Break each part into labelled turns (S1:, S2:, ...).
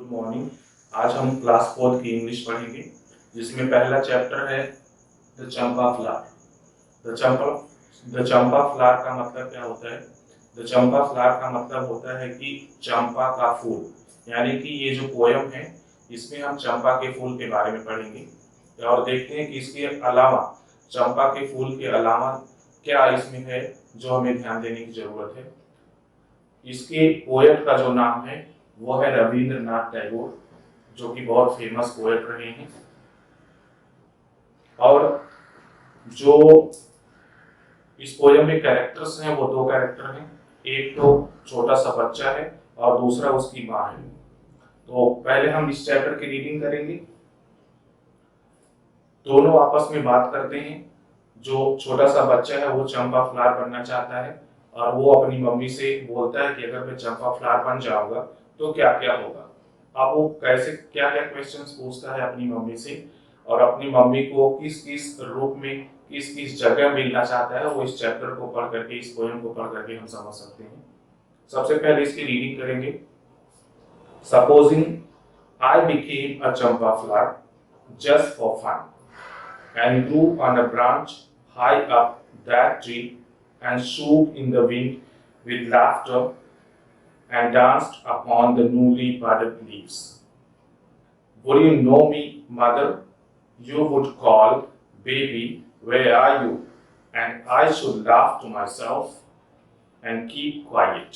S1: Good morning. आज हम class 4 की इंग्लिश पढ़ेंगे, जिसमें पहला चैप्टर है the champa flower. The champa flower का मतलब क्या होता है? द चंपा फ्लावर का मतलब होता है कि चंपा का फूल, यानी कि ये जो पोयम है इसमें हम चंपा के फूल के बारे में पढ़ेंगे और देखते हैं कि इसके अलावा, चंपा के फूल के अलावा क्या इसमें है जो हमें ध्यान देने की जरूरत है। इसके पोएट का जो नाम है वो है रविंद्रनाथ टैगोर, जो कि बहुत फेमस पोएट रहे हैं। और जो इस पोएम में कैरेक्टर्स हैं वो दो कैरेक्टर हैं, एक तो छोटा सा बच्चा है और दूसरा उसकी माँ है। तो पहले हम इस चैप्टर की रीडिंग करेंगे। दोनों आपस में बात करते हैं। जो छोटा सा बच्चा है वो चंपा फ्लावर बनना चाहता है और वो अपनी मम्मी से बोलता है कि अगर मैं चंपा फ्लावर बन जाऊंगा तो क्या क्या होगा। अब वो कैसे क्या क्या क्वेश्चंस पूछता है अपनी मम्मी से और अपनी मम्मी को किस किस रूप में, किस किस जगह मिलना चाहता है, वो इस चैप्टर को पढ़ करके, इस पोएम को पढ़ करके हम समझ सकते हैं। सबसे पहले इसकी रीडिंग करेंगे। Supposing I became a champa flower just for fun and grew on a branch high up that tree and shook in the wind with laughter and danced upon the newly budded leaves. Would you know me, mother? You would call, baby, where are you? And I should laugh to myself and keep quiet.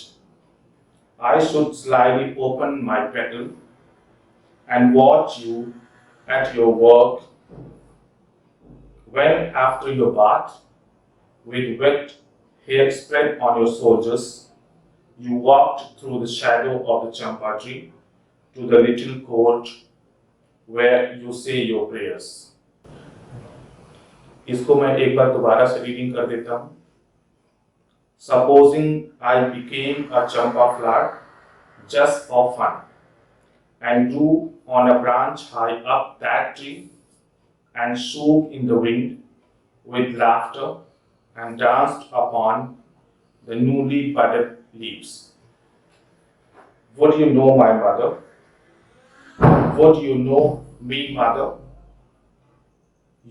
S1: I should slyly open my petal and watch you at your work when, after your bath, with wet hair spread on your shoulders, you walked through the shadow of the champa tree to the little court where you say your prayers. इसको मैं एक बार दोबारा से reading कर देता हूँ। Supposing I became a champa flower just for fun and grew on a branch high up that tree and shook in the wind with laughter and danced upon the newly budded leaves. Would you know my mother? Would you know me, mother?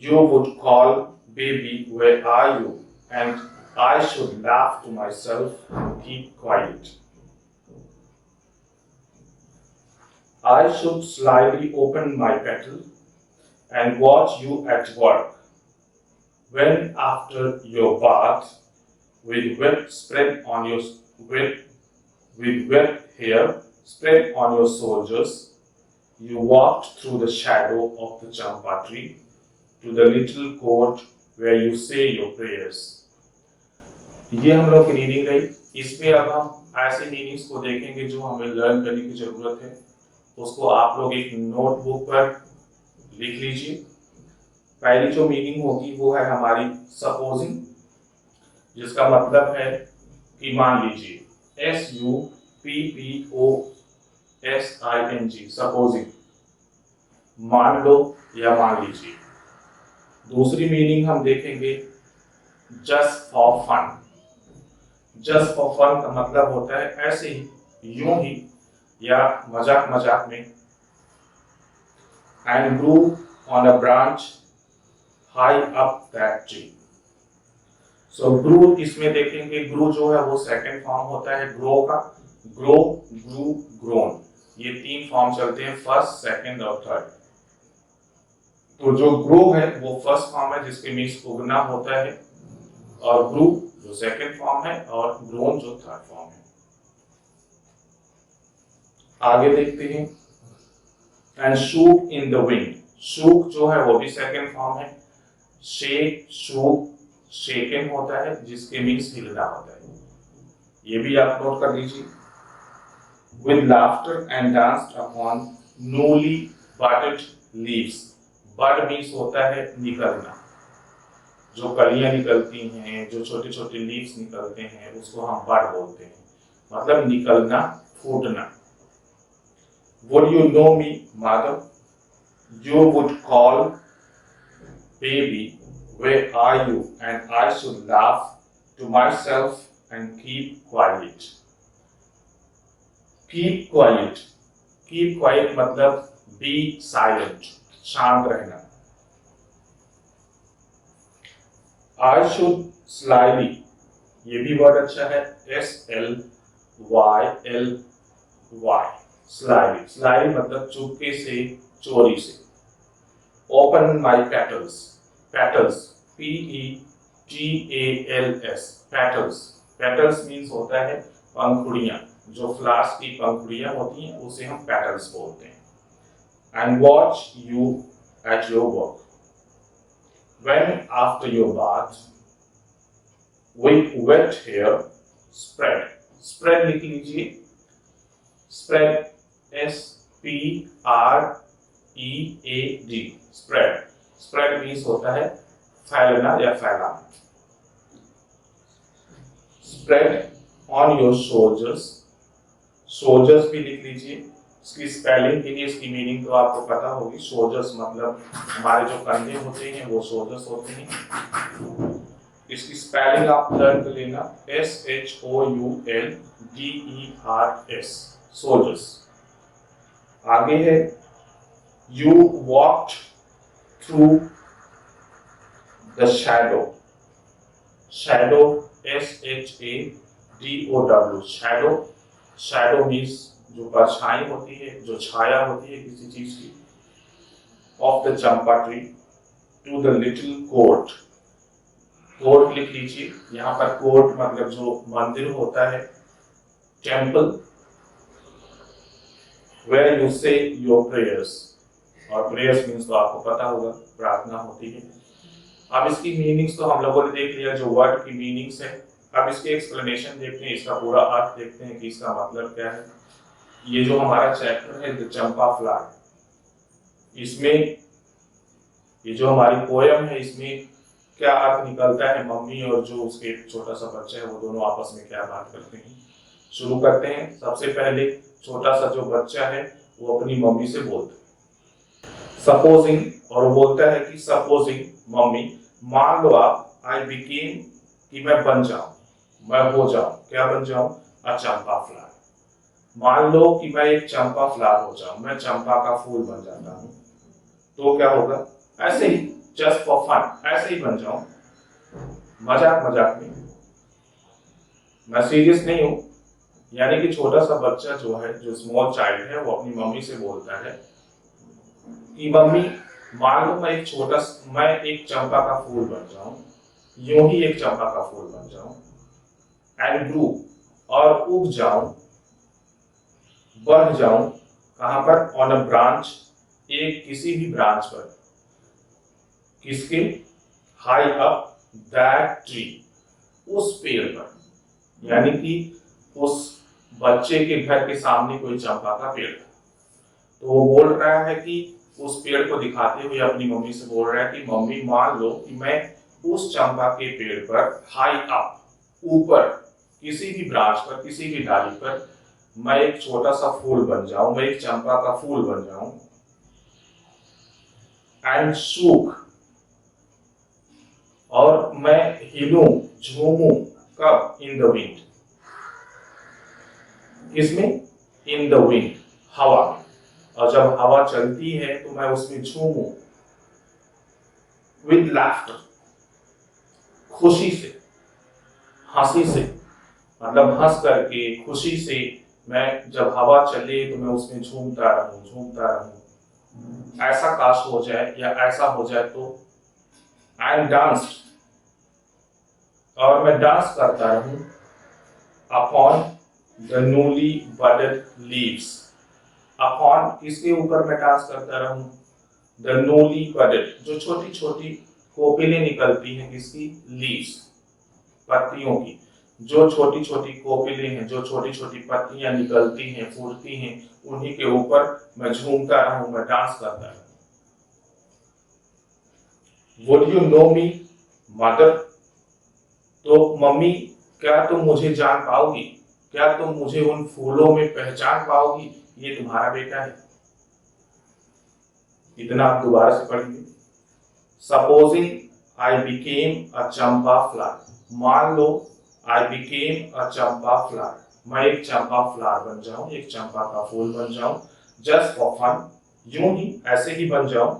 S1: You would call, baby, where are you? And I should laugh to myself and keep quiet. I should slyly open my petal and watch you at work when, after your bath, with wet hair spread on your shoulders, you walked through the shadow of the champa tree to the little court where you say your prayers. ये हम लोग की reading रही। इसमें अब हम ऐसे meanings को देखेंगे जो हमें लर्न करने की जरूरत है। उसको आप लोग एक नोटबुक पर लिख लीजिए। पहली जो मीनिंग होगी वो है हमारी सपोजिंग, जिसका मतलब है कि मान लीजिए, SUPPOSING, सपोजिंग, मान लो या मान लीजिए। दूसरी मीनिंग हम देखेंगे just for fun. Just for fun का मतलब होता है ऐसे ही, यूं ही या मजाक मजाक में। And grew on a branch high up that tree. So grew इसमें देखेंगे, ग्रू जो है वो सेकंड फॉर्म होता है ग्रो का। ग्रो, ग्रू, ग्रोन, ये तीन फॉर्म चलते हैं, फर्स्ट, सेकंड और थर्ड। तो जो ग्रो है वो फर्स्ट फॉर्म है जिसके मीन्स उगना होता है, और ग्रू जो सेकंड फॉर्म है और ग्रोन जो थर्ड फॉर्म है। आगे देखते हैं। And shook in the wind, shook जो है वो भी सेकंड फॉर्म है। शेक, शूक, शेकन होता है जिसके मीन्स हिलना होता है, ये भी आप नोट कर लीजिए। With laughter and danced upon newly budded leaves. Bud means होता है निकलना, जो कलियां निकलती हैं, जो छोटे छोटे लीव्स निकलते हैं उसको हम बड बोलते हैं, मतलब निकलना, फूटना। Would you know me, mother? You would call, baby, where are you? And I should laugh to myself and keep quiet. Keep quiet. Keep quiet मतलब बी साइलेंट, शांत रहना। आई शुड स्लाइली, ये भी वर्ड अच्छा है, SLYLY, slightly. Slightly मतलब चुपके से, चोरी से। Open my petals, petals PETALS, petals. Petals means होता है पंखुड़ियां, जो फ्लावर्स की पंखुड़ियां होती हैं उसे हम पेटल्स बोलते हैं। And watch you at your work, when after your bath with wet hair spread, spread लिख लीजिए, spread SPREAD, spread, spread means होता है फैलना या फैलाना। spread on your shoulders, shoulders भी लिख लीजिए, इसकी स्पेलिंग के लिए इसकी मीनिंग तो आपको पता होगी। शोल्डर्स मतलब हमारे जो कंधे होते हैं वो शोल्डर्स होते हैं। इसकी स्पेलिंग आप लर्न कर लेना, SHOULDERS, शोल्डर्स। आगे है you walked through the shadow, shadow SHADOW, shadow. Shadow means जो परछाई होती है, जो छाया होती है किसी चीज की। Of the champa tree to the little court, court लिख लीजिए, यहाँ पर कोर्ट मतलब जो मंदिर होता है, temple, where you say your prayers, और प्रेयर्स मीन्स तो आपको पता होगा प्रार्थना होती है। अब इसकी मीनिंग्स तो हम लोगों ने देख लिया, जो वर्ड की मीनिंग्स है। अब इसके एक्सप्लेनेशन देखते हैं, इसका पूरा अर्थ देखते हैं कि इसका मतलब क्या है। ये जो हमारा चैप्टर है द चंपा फ्लावर, इसमें ये जो हमारी पोयम है इसमें क्या अर्थ निकलता है, मम्मी और जो उसके छोटा सा बच्चा है वो दोनों आपस में क्या बात करते हैं। शुरू करते हैं। सबसे पहले छोटा सा जो बच्चा है वो अपनी मम्मी से बोलता है सपोजिंग, और वो बोलता है कि सपोजिंग मम्मी, मान लो आप, आई बिकेम, कि मैं बन जाऊं, मैं हो जाऊं, क्या बन जाऊं, अ चंपा फ्लावर। मान लो कि मैं एक चंपा फ्लावर हो जाऊं, मैं चंपा का फूल बन जाता हूं, तो क्या होगा, ऐसे ही, जस्ट फॉर फन, ऐसे ही बन जाऊं, मजाक मजाक में, मैं सीरियस नहीं हूं। यानी कि छोटा सा बच्चा जो है, जो स्मॉल चाइल्ड है, वो अपनी मम्मी से बोलता है कि मम्मी, मान लो मैं एक चंपा का फूल बन जाऊं, यूं ही एक चंपा का फूल बन जाऊं, एंड ग्रू, और उग जाऊं, बढ़ जाऊं, कहां पर, ऑन अ ब्रांच, एक किसी भी ब्रांच पर, किसके, हाई अप दैट ट्री, उस पेड़ पर। यानी कि उस बच्चे के घर के सामने कोई चंपा का पेड़ है, तो वो बोल रहा है कि उस पेड़ को दिखाते हुए अपनी मम्मी से बोल रहा है कि मम्मी, मान लो कि मैं उस चंपा के पेड़ पर, हाई अप, ऊपर, किसी भी ब्रांच पर, किसी भी डाली पर, मैं एक छोटा सा फूल बन जाऊं, मैं एक चंपा का फूल बन जाऊं, एंड शूक, और मैं हिलूं, झूमूं, कब, इन द विंड, किसमें, इन द विंड, हवा में, और जब हवा चलती है तो मैं उसमें झूमूं, विद लाफ्टर, खुशी से, हंसी से, मतलब हंस करके, खुशी से, मैं जब हवा चले तो मैं उसमें झूमता रहूं, झूमता रहूं, ऐसा काश हो जाए या ऐसा हो जाए तो, एंड डांस, और मैं डांस करता रहूं, upon the newly budded leaves, upon, किसके ऊपर मैं डांस करता रहूं, द न्यूली बडेड, जो छोटी छोटी कोकिलें निकलती हैं, किसकी, लीव्स, पत्तियों की, जो छोटी छोटी कोकिलें हैं, जो छोटी छोटी पत्तियां निकलती हैं, फूटती हैं, उन्हीं के ऊपर मैं झूमता रहूं, मैं डांस करता रहूं। Would you know me mother, तो मम्मी, क्या तुम मुझे जान पाओगी, क्या तुम मुझे उन फूलों में पहचान पाओगी, ये तुम्हारा बेटा है। इतना आप दोबारा से पढ़िए। Supposing I became a champa flower, मान लो आई बिकेम अ चंपा फ्लावर, मैं एक चंपा फ्लावर बन जाऊं, एक चंपा का फूल बन जाऊं, जस्ट फॉर फन, यूं ही ऐसे ही बन जाऊं,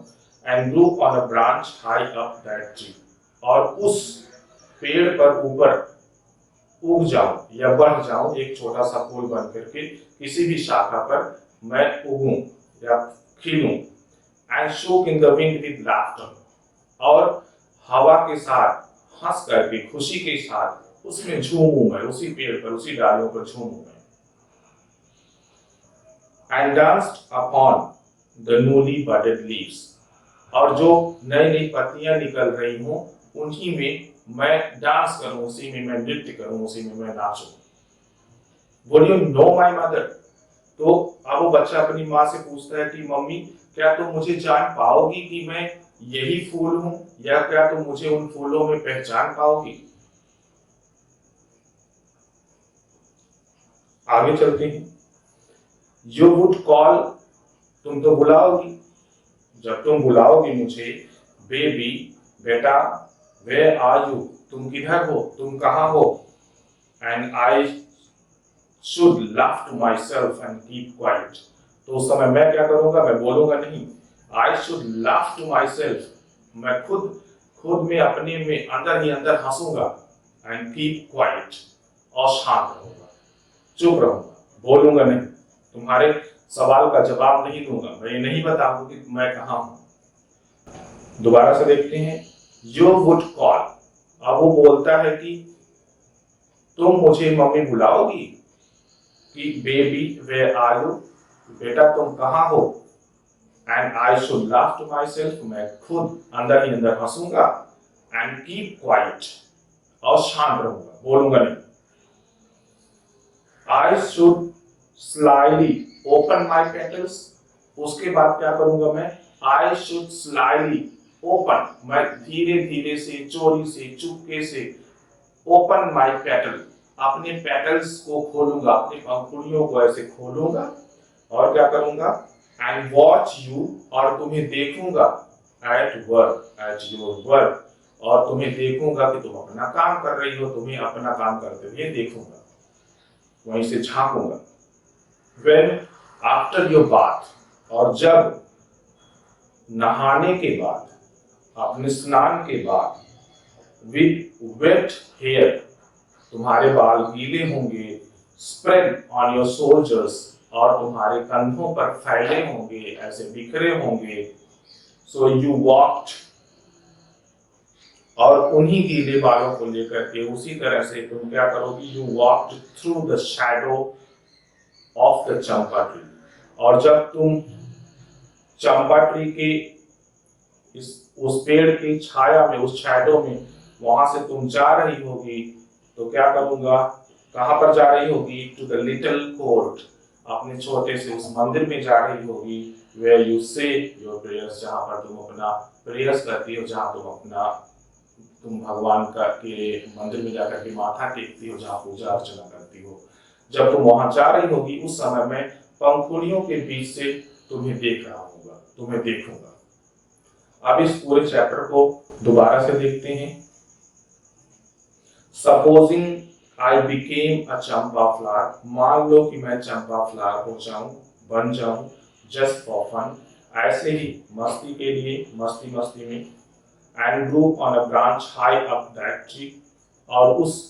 S1: and grow on a branch high up that tree, और उस पेड़ पर ऊपर उग जाऊं या बढ़ जाऊं, एक छोटा सा फूल बन करके किसी भी शाखा पर मैं उगूं या खिलूं, एंड शोक in the wind with laughter, और हवा के साथ हंस करके खुशी के साथ उसमें झूमूं मैं, उसी पेड़ पर उसी डालियों पर झूमूं मैं, and danced upon the newly budded leaves, और जो नई नई पत्तियां निकल रही हों उन्हीं में मैं डांस करूं, उसी में मैं नृत्य करूं, उसी में मैं नाचूं। Would you know my mother? तो अब वो बच्चा अपनी माँ से पूछता है कि मम्मी, क्या तुम मुझे जान पाओगी कि मैं यही फूल हूं, या क्या तुम मुझे उन फूलों में पहचान पाओगी? आगे चलते हैं। यू वुड कॉल, तुम तो बुलाओगी, जब तुम बुलाओगी मुझे, बेबी, बेटा, वेयर आर यू, तुम किधर हो, तुम कहाँ हो, and I should laugh to myself and keep quiet, तो उस समय मैं क्या करूंगा, मैं बोलूंगा नहीं। I should laugh to myself, मैं खुद खुद में अपने में अंदर ही अंदर हंसूंगा, एंड कीप क्वाइट, और शांत रहूंगा, चुप रहूंगा, बोलूंगा नहीं, तुम्हारे सवाल का जवाब नहीं दूंगा, मैं ये नहीं बताऊंगा कि मैं कहाँ हूं। दोबारा से देखते हैं। यू वुड कॉल, अब वो बोलता है कि तुम मुझे मम्मी बुलाओगी, कि बेबी वेयर आर यू, बेटा तुम कहाँ हो, and I should laugh to myself, मैं खुद अंदर ही अंदर हंसूंगा, एंड कीप क्वाइट, और शांत रहूंगा, बोलूंगा नहीं। I should slightly open my petals, उसके बाद क्या करूंगा मैं, आई शुड स्लाइली ओपन, मैं धीरे धीरे से, चोरी से, चुपके से, ओपन माई पेटल, अपने पेटल्स को खोलूंगा, अपनी पंखुड़ियों को ऐसे खोलूंगा, और क्या करूंगा, एंड वॉच यू, और तुम्हें देखूंगा, at work, at your work, और तुम्हें देखूंगा कि तुम अपना काम कर रही हो, तुम्हें अपना काम करते हुए देखूंगा, वहीं से झांकूंगा। When after your bath, और जब नहाने के बाद, अपने स्नान के बाद, with wet hair, तुम्हारे बाल गीले होंगे, spread on your shoulders, और तुम्हारे कंधों पर फैले होंगे, ऐसे बिखरे होंगे, so you walked, और उन्हीं गीले बालों को लेकर के उसी तरह से तुम क्या करोगी, you walked through the shadow of the Champa tree, और जब तुम चंपा ट्री के उस पेड़ की छाया में, उस शैडो में, वहां से तुम जा रही होगी, तो क्या करूंगा, कहां पर जा रही होगी, टू द लिटिल कोर्ट, अपने छोटे से उस मंदिर में जा रही होगी, where you say your prayers, जहां पर तुम अपना प्रेयर्स करती हो, जहां तुम भगवान का के मंदिर में जाकर के माथा टेकती हो, जहां पूजा अर्चना करती हो। जब तुम वहां जा रही होगी, उस समय मैं पंखुड़ियों के बीच से तुम्हें देख रहा हूँ, तुम्हें देखूंगा। अब इस पूरे चैप्टर को दोबारा से देखते हैं। Supposing I became a champa flower, मान लो कि मैं चंपा फ्लावर हो जाऊं, बन जाऊं, जस्ट फॉर फन, ऐसे ही मस्ती के लिए, मस्ती मस्ती में, and grow on a branch high up that tree, और उस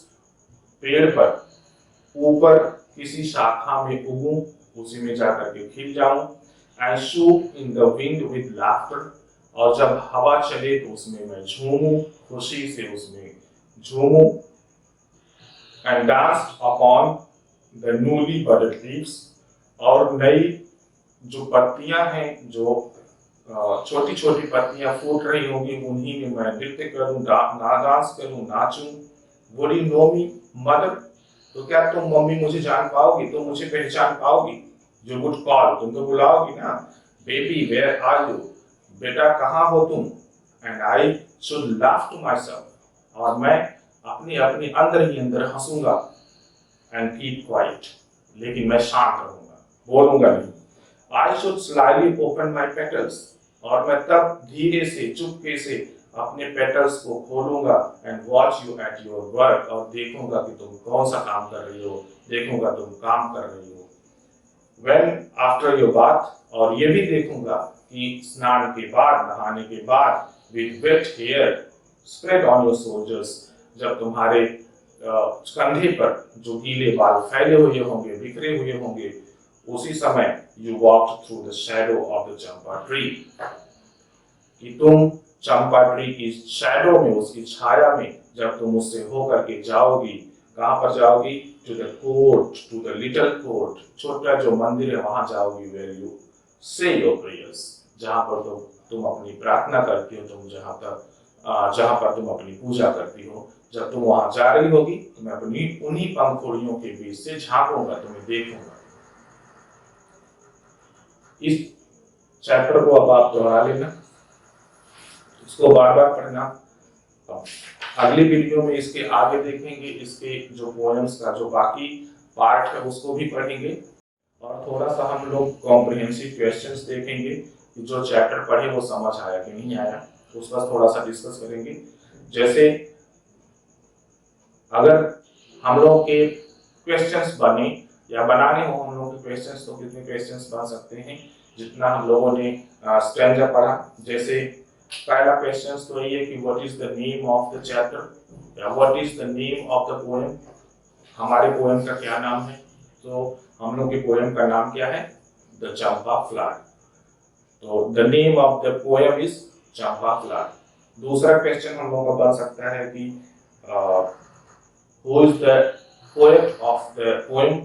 S1: पेड़ पर ऊपर किसी शाखा में उगूं, उसी में जाकर के खिल जाऊं, and shoot in the wind with laughter, और जब हवा चले तो उसमें मैं झूमूं, खुशी से उसमें झूमूं, and dance upon the newly budded leaves, और नई जो पत्तियां हैं, जो छोटी छोटी पत्तियां फूट रही होंगी, उन्हीं में मैं नृत्य करूं, डांस करूं, नाचूं। Would you know me mother? तो क्या तुम मम्मी मुझे जान पाओगी, तुम मुझे पहचान पाओगी? यू वुड कॉल, तुम तो बुलाओगी ना, बेबी वेयर आर यू, बेटा कहाँ हो तुम, and I should laugh to myself, और मैं अपने अपने अंदर ही अंदर हंसूंगा, एंड कीप क्वाइट, लेकिन मैं शांत रहूंगा, बोलूंगा नहीं। I should slightly open my petals, और मैं तब धीरे से, चुपके से अपने पेटल्स को खोलूंगा, and watch you at your work, और देखूंगा कि तुम कौन सा काम कर रही हो, देखूंगा तुम काम कर रही हो। व्हेन आफ्टर योर बाथ, और ये भी देखूंगा कि स्नान के बाद, नहाने के बाद, with wet hair spread on your shoulders, जब तुम्हारे कंधे पर जो गीले बाल फैले हुए होंगे, बिखरे हुए होंगे, उसी समय you walk through the shadow of the champa tree, कि तुम चंपा ट्री की शैडो में, उसकी छाया में जब तुम उससे होकर के जाओगी, कहां पर जाओगी? To the court, to the little court, छोटा जो मंदिर है वहां जाओगी, where you say your prayers, जहां पर तुम अपनी प्रार्थना करती हो, तुम जहां पर तुम अपनी पूजा करती हो। जब तुम वहां जा रही होगी तो मैं अपनी उन्हीं पंखुड़ियों के बीच से झांकूंगा, तुम्हें देखूंगा। इस चैप्टर को अब आप दोहरा लेना, इसको बार बार पढ़ना। अगली वीडियो में इसके आगे देखेंगे, इसके जो पोएम्स का जो बाकी पार्ट है उसको भी पढ़ेंगे, और थोड़ा सा हम लोग कॉम्प्रिहेंसिव क्वेश्चंस देखेंगे कि जो चैप्टर पढ़े वो समझ आया कि नहीं आया, उस पर थोड़ा सा डिस्कस करेंगे। जैसे अगर हम लोग के क्वेश्चंस बने या बनाने हो हम लोग के क्वेश्चंस, तो कितने क्वेश्चंस बन सकते हैं जितना हम लोगों ने स्टैंजा पढ़ा। जैसे पहला क्वेश्चन तो ये है कि what is the name of the chapter या what is the name of the poem, हमारे पोएम का क्या नाम है? तो हम लोग के पोएम का नाम क्या है? The champa flower. तो the name of the poem is champa flower. दूसरा क्वेश्चन हम लोगों का बन सकता है कि who is the poet of the poem,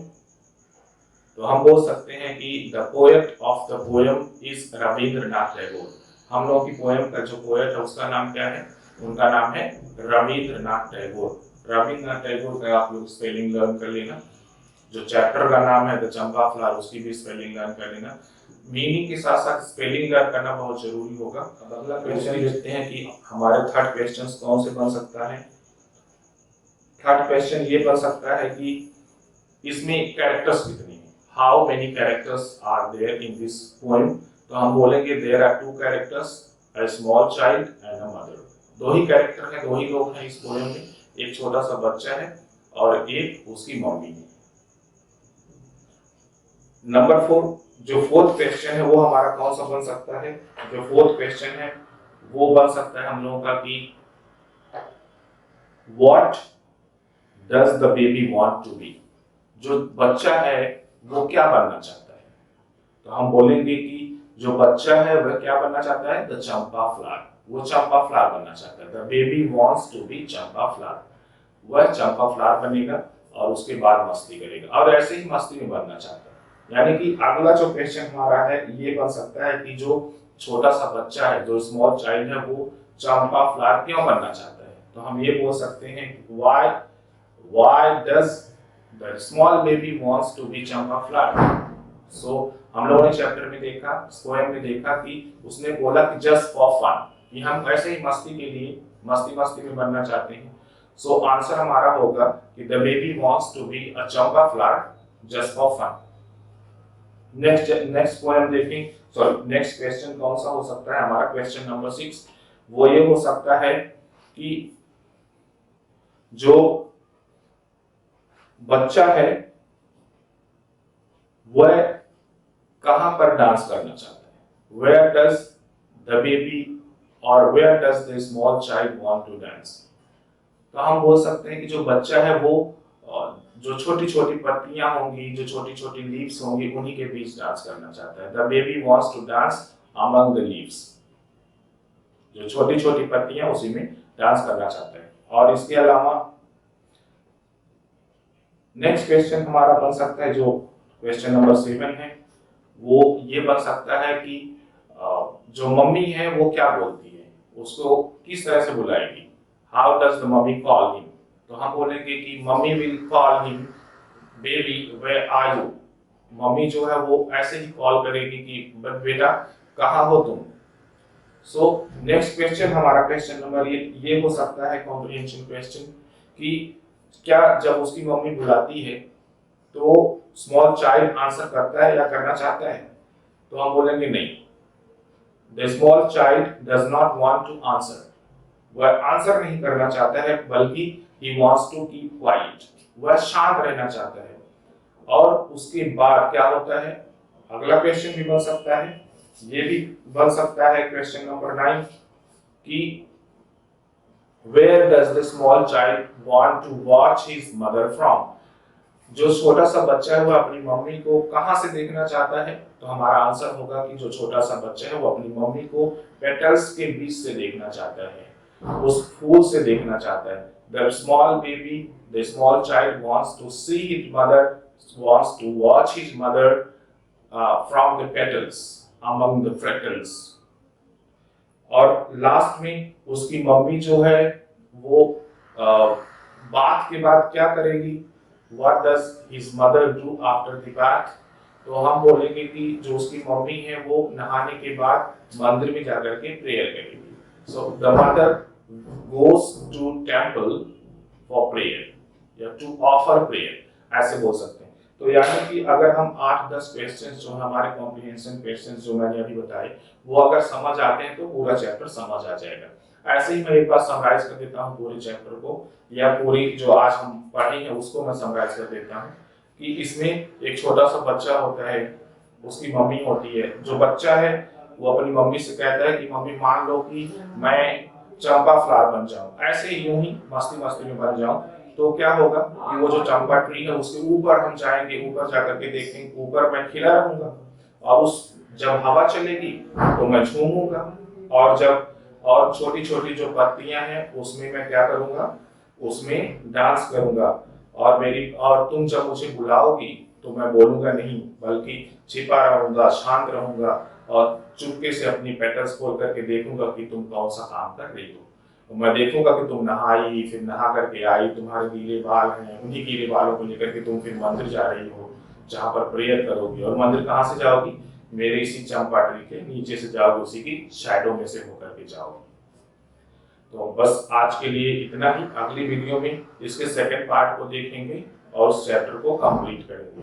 S1: तो हम बोल सकते हैं कि the poet of the poem is Rabindranath Tagore. हम लोग की पोएम का जो पोएट है उसका नाम क्या है? उनका नाम है रविंद्रनाथ टैगोर। रविंद्रनाथ टैगोर का आप लोग स्पेलिंग लर्न कर लेना। जो चैप्टर का नाम है द चंपा फ्लावर, उसकी भी स्पेलिंग लर्न कर लेना। मीनिंग के साथ साथ स्पेलिंग लर्न करना बहुत जरूरी होगा। अब अगला क्वेश्चन देखते हैं कि हमारे थर्ड क्वेश्चन कौन से बन सकता है। थर्ड क्वेश्चन ये बन सकता है कि इसमें कैरेक्टर्स कितने हैं, how many characters are there in this poem. तो हम बोलेंगे there are two characters, a small child and a mother. दो ही कैरेक्टर हैं, दो ही लोग हैं इस पोएम में, एक छोटा सा बच्चा है और एक उसकी मम्मी है। नंबर 4, जो फोर्थ क्वेश्चन है वो हमारा कौन सा बन सकता है? जो फोर्थ क्वेश्चन है वो बन सकता है हम लोगों का कि what does the baby want to be. जो बच्चा है वो क्या बनना चाहता है? तो हम बोलेंगे कि जो बच्चा है वह क्या बनना चाहता है? The champa flower. वो चंपा फ्लावर बनना चाहता है। The baby wants to be champa flower. वह चंपा फ्लावर बनेगा और उसके बाद मस्ती करेगा और ऐसे ही मस्ती में बनना चाहता है। यानी कि अगला जो क्वेश्चन हमारा है ये बन सकता है कि जो छोटा सा बच्चा है, जो स्मॉल चाइल्ड है, वो चंपा फ्लावर क्यों बनना चाहता है? तो हम ये बोल सकते हैं why does the small baby wants to be champa flower. So हम लोगों ने चैप्टर में देखा, पोएम में देखा कि उसने बोला कि जस्ट फॉर फन, कि हम ऐसे ही मस्ती के लिए मस्ती में बनना चाहते हैं। सो आंसर हमारा होगा कि the baby wants to be a champa flower just for fun. Next poem देखें, सॉरी नेक्स्ट क्वेश्चन कौन सा हो सकता है हमारा? क्वेश्चन नंबर 6 वो ये हो सकता है कि जो बच्चा है वह कहां पर डांस करना चाहता है? वेयर डज द बेबी और where does the small child want to dance. तो हम बोल सकते हैं कि जो बच्चा है वो जो छोटी छोटी पत्तियां होंगी, जो छोटी छोटी लीव्स होंगी, उन्हीं के बीच डांस करना चाहता है। The baby wants to dance among the leaves. जो छोटी छोटी पत्तियां उसी में डांस करना चाहता है। और इसके अलावा नेक्स्ट क्वेश्चन हमारा बन सकता है, जो क्वेश्चन नंबर 7 है, वो ये बन सकता है कि जो मम्मी है वो क्या बोलती है, उसको किस तरह से बुलाएगी? How does the mummy call him. तो हम बोलेंगे कि mummy will call him baby where are you. Mummy जो है वो ऐसे ही कॉल करेगी कि बेटा कहाँ हो तुम। सो नेक्स्ट क्वेश्चन हमारा क्वेश्चन नंबर ये हो सकता है कॉम्प्रिहेंशन क्वेश्चन, कि क्या जब उसकी मम्मी बुलाती है तो स्मॉल चाइल्ड आंसर करता है या करना चाहता है? तो हम बोलेंगे नहीं, the small child does not want to answer. वह आंसर नहीं करना चाहता है, बल्कि he wants to keep quiet. वह शांत रहना चाहता है। और उसके बाद क्या होता है? अगला क्वेश्चन भी बन सकता है, ये भी बन सकता है क्वेश्चन नंबर 9 कि where does the small child want to watch his mother from. जो छोटा सा बच्चा है वो अपनी मम्मी को कहां से देखना चाहता है, तो हमारा आंसर होगा कि जो छोटा सा बच्चा है वो अपनी मम्मी को पेटल्स के बीच से देखना चाहता है, उस फूल से देखना चाहता है। The small baby, the small child wants to see his mother, wants to watch his mother from the petals among the petals. और लास्ट में उसकी मम्मी जो है वो बात के बाद क्या करेगी, What does his mother do after the bath? तो हम बोलेंगे कि जो उसकी मम्मी है वो नहाने के बाद मंदिर में जाकर के प्रेयर करेगी। So the mother goes to temple for prayer या to offer prayer, ऐसे बोल सकते हैं। तो यानी कि अगर हम 8-10 क्वेश्चंस जो हमारे कॉम्प्रिहेंशन क्वेश्चंस जो मैंने अभी बताए वो अगर समझ आते हैं तो पूरा चैप्टर समझ आ जाएगा। ऐसे ही मैं एक बार समराइज कर देता हूँ पूरे चैप्टर को, या पूरी जो आज हम पढ़े हैं उसको मैं समराइज कर देता हूँ कि इसमें एक छोटा सा बच्चा होता है, उसकी मम्मी होती है। जो बच्चा है वो अपनी मम्मी से कहता है कि मम्मी मान लो कि मैं चंपा फ्लावर बन जाऊं, ऐसे यूं ही मस्ती मस्ती में बन जाऊं, तो क्या होगा कि वो जो चंपा ट्री है उसके ऊपर हम जाएंगे, ऊपर जाकर के देखेंगे, ऊपर मैं खिला रहूंगा और उस जब हवा चलेगी तो मैं झूमूंगा, और छोटी छोटी जो पत्तियां हैं उसमें मैं क्या करूंगा, उसमें डांस करूंगा, और तुम जब मुझे बुलाओगी तो मैं बोलूंगा नहीं बल्कि छिपा रहूंगा, शांत रहूंगा और चुपके से अपनी पेटल्स खोल करके देखूंगा कि तुम कौन सा काम कर रही हो। तो मैं देखूंगा कि तुम नहाई, फिर नहा करके आई, तुम्हारे गीले बाल हैं, उन्हीं गीले बालों को लेकर के तुम फिर मंदिर जा रही हो जहाँ पर प्रेयर करोगी। और मंदिर कहाँ से जाओगी, मेरे इसी चंपा ट्री के नीचे से जाओगे, उसी की शैडो में से होकर के जाओगे। तो बस आज के लिए इतना ही। अगली वीडियो में इसके सेकंड पार्ट को देखेंगे और उस चैप्टर को कंप्लीट करेंगे।